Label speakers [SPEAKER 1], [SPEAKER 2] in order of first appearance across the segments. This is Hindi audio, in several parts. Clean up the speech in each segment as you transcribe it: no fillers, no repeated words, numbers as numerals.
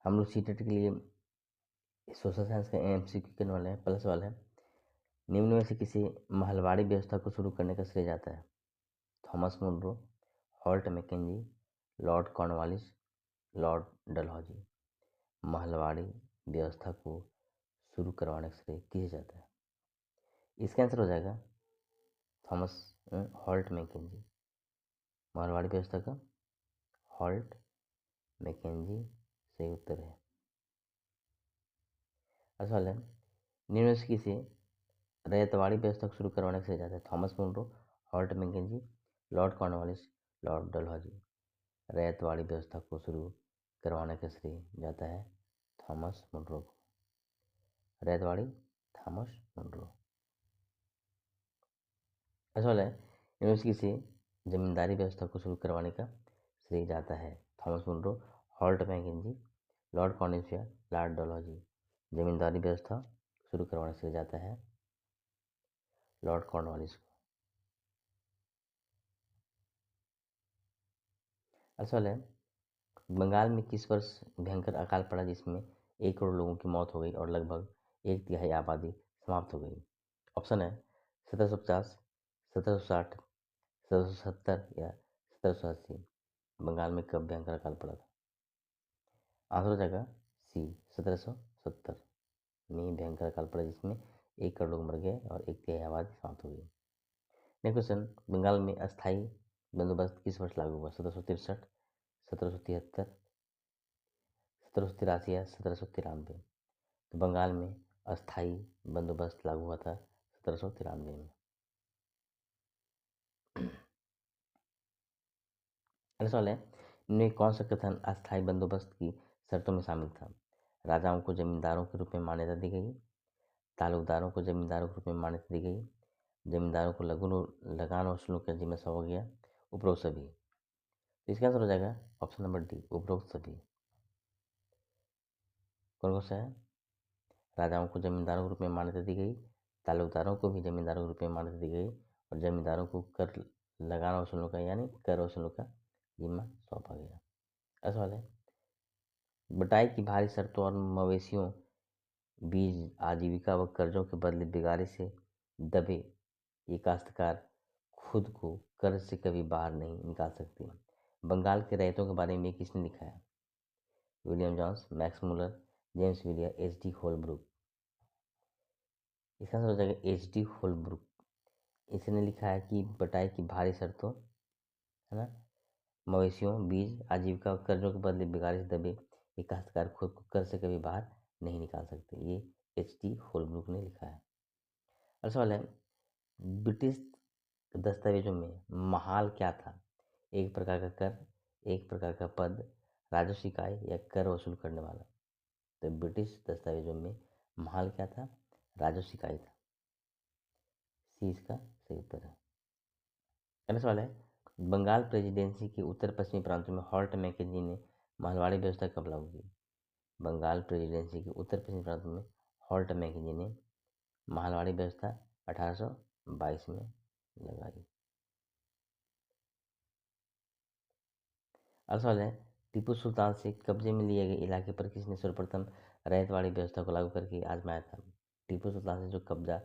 [SPEAKER 1] हम लोग सीटेट के लिए सोशल साइंस का एमसीक्यू करने वाले हैं, प्लस वाले हैं। निम्न में से किसी महलवाड़ी व्यवस्था को शुरू करने का श्रेय जाता है? Thomas Munro, Holt Mackenzie, Lord Cornwallis, Lord Dalhousie. Mahalwari व्यवस्था को शुरू करवाने का श्रेय किसे जाता है? इसका आंसर हो जाएगा थॉमस हॉल्ट मैकेंजी। महलवाड़ी व्यवस्था का हॉल्ट मैकेंजी सही उत्तर है। अगला सवाल है, निम्न में से किसे रैयतवाड़ी व्यवस्था को शुरू करवाने का श्रेय जाता है? Thomas Munro, Holt Mackenzie, Lord Cornwallis, Lord Dalhousie. Ryotwari व्यवस्था को शुरू करवाने का श्रेय जाता है थॉमस मुनरो को। Ryotwari Thomas Munro. अगला सवाल है, इनमें से किसे जमींदारी व्यवस्था को शुरू करवाने का श्रेय जाता है? Thomas Munro, Holt Mackenzie, Lord Cornwallis, Lord Dalhousie. जमींदारी व्यवस्था शुरू करवाने से जाता है लॉर्ड कॉर्नवालिस को। अगला सवाल है, बंगाल में किस वर्ष भयंकर अकाल पड़ा जिसमें 1 करोड़ लोगों की मौत हो गई और लगभग 1/3 आबादी समाप्त हो गई? ऑप्शन है 1750, 1760, 1770 या 1780। बंगाल में कब भयंकर अकाल पड़ा था? आंसर हो जाएगा सी 1770 में भयंकर अकाल पड़ा जिसमें 1 करोड़ लोग मर गए और 1/3 आबादी समाप्त हो गई। नेक्स्ट क्वेश्चन, बंगाल में अस्थायी बंदोबस्त किस वर्ष लागू हुआ? 1763, 1773, 1783 या 1793। तो बंगाल में अस्थायी बंदोबस्त लागू हुआ था 1793 में। अगला सवाल है, इनमें कौन सा कथन अस्थायी बंदोबस्त की शर्तों में शामिल था? राजाओं को जमींदारों के रूप में मान्यता दी गई, तालुकदारों को जमींदारों के रूप में मान्यता दी गई, जमींदारों को लगान वसूलों का जिम्मा सौंपा गया, उपरोक्त सभी। तो इसका आंसर हो जाएगा ऑप्शन नंबर डी, उपरोक्त सभी। कौन कौन सा है? राजाओं को जमींदारों के रूप में मान्यता दी गई, तालुकदारों को भी जमींदारों के रूप में मान्यता दी गई और जमींदारों को कर लगान वसूलों का यानी कर वसूलों का जिम्मा सौंपा गया। अगला सवाल है, बटाई की भारी शर्तों और मवेशियों, बीज, आजीविका व कर्जों के बदले बिगाड़ी से दबे ये काश्तकार खुद को कर्ज से कभी बाहर नहीं निकाल सकते। बंगाल के रैयतों के बारे में किसने लिखा है? William Jones, Max Muller, James Villiers, H D Holbrook. इसका आंसर हो जाएगा एच डी होलब्रुक। इसने लिखा है कि बटाई की भारी शर्तों, है ना, मवेशियों, बीज, आजीविका और कर्जों के बदले बिगाड़ी से दबे ये काश्तकार खुद को कर्ज से कभी बाहर नहीं निकाल सकते। ये एच डी होलब्रुक ने लिखा है। अगला सवाल है, ब्रिटिश दस्तावेजों में महाल क्या था? एक प्रकार का कर, एक प्रकार का पद, राजस्व इकाई या कर वसूल करने वाला। तो ब्रिटिश दस्तावेजों में महाल क्या था? राजस्व इकाई था। सी इसका सही उत्तर है। अगला सवाल है, बंगाल प्रेसिडेंसी के उत्तर पश्चिमी प्रांतों में हॉल्ट मैकेंजी ने महलवाड़ी व्यवस्था कब लागू की? बंगाल प्रेसिडेंसी के उत्तर पश्चिमी प्रांतों में हॉल्ट मैकेंजी ने महलवाड़ी व्यवस्था 1822 में लगाई। अगला सवाल है, टीपू सुल्तान से कब्जे में लिए गए इलाके पर किसने सर्वप्रथम रैयतवाड़ी व्यवस्था को लागू करके आजमाया था? टीपू सुल्तान से जो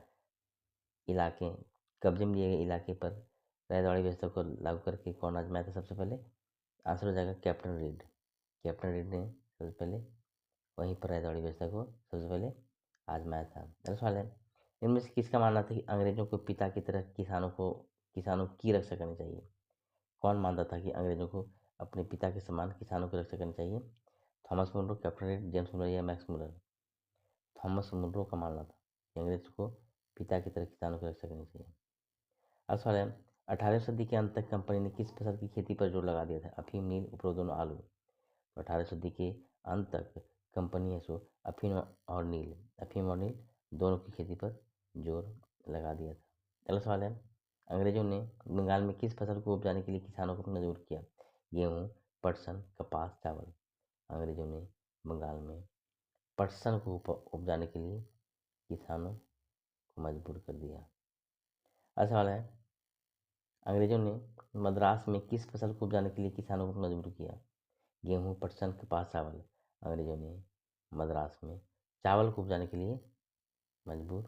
[SPEAKER 1] इलाके कब्जे में लिए गए इलाके पर रैयतवाड़ी व्यवस्था को लागू करके कौन आजमाया था सबसे पहले? आंसर हो जाएगा कैप्टन रीड। कैप्टन रीड ने सबसे पहले वहीं पर रैयतवाड़ी व्यवस्था को सबसे पहले आजमाया था। अगला सवाल है, इनमें से किसका मानना था कि अंग्रेजों को पिता की तरह किसानों की रक्षा करनी चाहिए? कौन मानता था कि अंग्रेजों को अपने पिता के समान किसानों की रक्षा करनी चाहिए? Thomas Munro, captain Read, James Muller या मैक्स मुलर? थॉमस मुनरो का मानना था कि अंग्रेज को पिता की तरह किसानों की रक्षा करनी चाहिए। अब सवाल है, 18वीं सदी के अंत तक कंपनी ने किस फसल की खेती पर जोर लगा दिया था? अफीम, नील, उपरोक्त दोनों, आलू। तो 18वीं सदी के अंत तक कंपनी है सो अफीम और नील दोनों की खेती पर जोर लगा दिया था। अगला सवाल है, अंग्रेजों ने बंगाल में किस फसल को उपजाने के लिए किसानों को मजबूर किया? गेहूँ, पटसन, कपास, चावल। अंग्रेजों ने बंगाल में पटसन को उपजाने के लिए किसानों को मजबूर कर दिया। अगला सवाल है, अंग्रेजों ने मद्रास में किस फसल को उपजाने के लिए किसानों को मजबूर किया? गेहूँ, पटसन, कपास, चावल। अंग्रेजों ने मद्रास में चावल को उपजाने के लिए मजबूर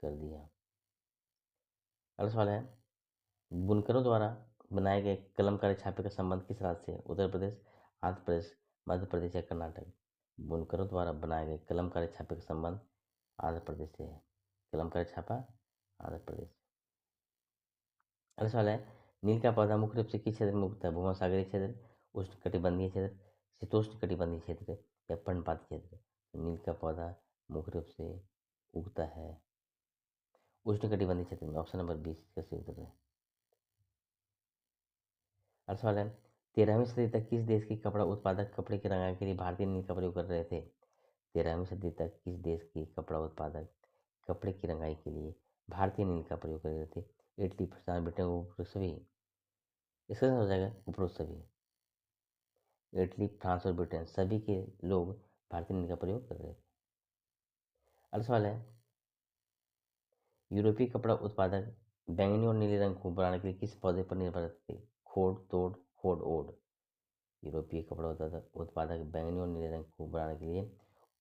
[SPEAKER 1] कर दिया। अगला सवाल है, बुनकरों द्वारा बनाए गए कलमकारी छापे का संबंध किस राज्य से? उत्तर प्रदेश, आंध्र प्रदेश, मध्य प्रदेश या कर्नाटक? बुनकरों द्वारा बनाए गए कलमकारी छापे का संबंध आंध्र प्रदेश से है। कलमकारी छापा आंध्र प्रदेश। अगला सवाल है, नील का पौधा मुख्य रूप से किस क्षेत्र में उगता है? भूमध्यसागरीय क्षेत्र, उष्णकटिबंधीय क्षेत्र, शीतोष्णकटिबंधीय क्षेत्र या पर्णपाती क्षेत्र? नील का पौधा मुख्य रूप से उगता है उष्णकटिबंधीय क्षेत्र में। ऑप्शन नंबर 20 इसका सही उत्तर है। अगला सवाल है, 13वीं सदी तक किस देश के कपड़ा उत्पादक कपड़े की रंगाई के लिए भारतीय नील का प्रयोग कर रहे थे? 13वीं सदी तक किस देश के कपड़ा उत्पादक कपड़े की रंगाई के लिए भारतीय नील का प्रयोग कर रहे थे? इटली, फ्रांस, ब्रिटेन, उपरोक्त सभी। इसका हो जाएगा उपरोक्त सभी। इटली, फ्रांस और ब्रिटेन सभी के लोग भारतीय नील का प्रयोग कर रहे थे। अगला सवाल है, यूरोपीय कपड़ा उत्पादक बैंगनी और नीले रंग को बनाने के लिए किस पौधे पर निर्भर थे? खोड़, तोड़, खोड़, ओड। यूरोपीय कपड़ा उत्पादक बैंगनी और नीले रंग को बनाने के लिए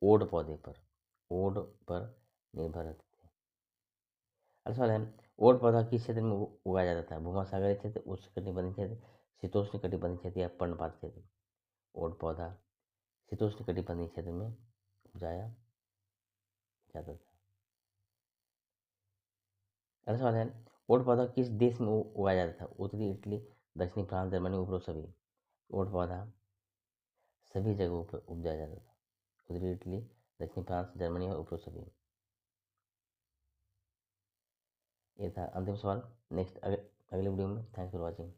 [SPEAKER 1] ओड पौधे पर निर्भर रहते थे। अगला सवाल है, ओड पौधा किस क्षेत्र में उगाया जाता था? भूमध्यसागरीय क्षेत्र, उष्णकटिबंधीय क्षेत्र, शीतोष्णकटिबंधीय क्षेत्र या पर्णपात क्षेत्र? ओड पौधा शीतोष्णकटिबंधीय क्षेत्र में उगाया जाता था। अगला सवाल है, ओड पौधा किस देश में उगाया जाता था? उत्तरी इटली, दक्षिणी फ्रांस, जर्मनी, उपरोक्त सभी। ओड पौधा सभी जगहों पर उपजाया जाता था। उत्तरी इटली, दक्षिणी फ्रांस, जर्मनी और उपरोक्त सभी। ये था अंतिम सवाल। नेक्स्ट अगले वीडियो में। Thanks for watching.